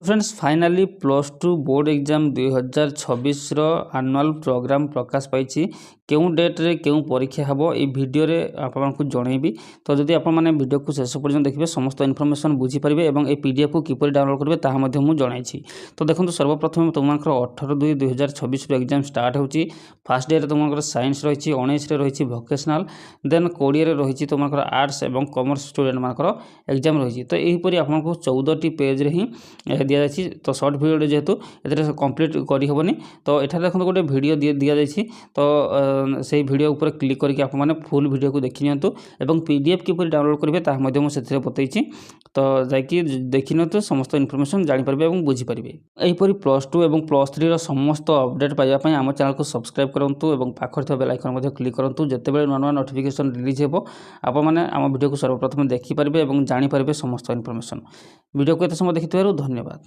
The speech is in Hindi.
Friends finally plus two board exam 2026 annual programme प्रकाश पाई क्यों डेट रे क्यों परीक्षा हम ये वीडियो रे आपको जनइबी। तो जदि आप वीडियो को शेष पर्यटन देखिए समस्त इनफॉरमेशन बुझीपारे और ये पीडीएफ को किपर डाउनलोड करेंगे ताहा मुझे जनई। तो देखो सर्वप्रथम तुम 18/2/2026 एग्जाम स्टार्ट हो फास्ट डे तुम साइंस रही 19 रही भोकेशनाल देन 20 रही तुम आर्ट्स और कॉमर्स स्टूडेंट मानकर एग्जाम रही। तो यहीपरि आपको 14टी पेज रे ही दि जाए। तो सर्ट भिडियो जेहेतु ए कम्प्लीट करहबनी तो एठार देखो गोटे भिडियो दि जाए। तो से भिडियो उपर क्लिक करके आप फुल भिडियो को देखी नियंतु एवं पीडीएफ किपर डाउनलोड करेंगे ताहा मुझे बतई। तो जाकि देखी नियंतु समस्त इनफॉरमेशन जानीपारे और बुझीपारे। यहीपरि प्लस टू और प्लस थ्री समस्त अपडेट पाइबापी आम चैनल को सब्सक्राइब करूँ और पाखर बेल आइकन क्लिक करूँ जितेबाला नुआ नुआ नोटिफिकेशन रिलीज हो आपने आम वीडियो को सर्वप्रथम देखिपारे और जानीपारे समस्त इनफॉरमेशन। वीडियो को एत समय देखिथिबारु धन्यवाद।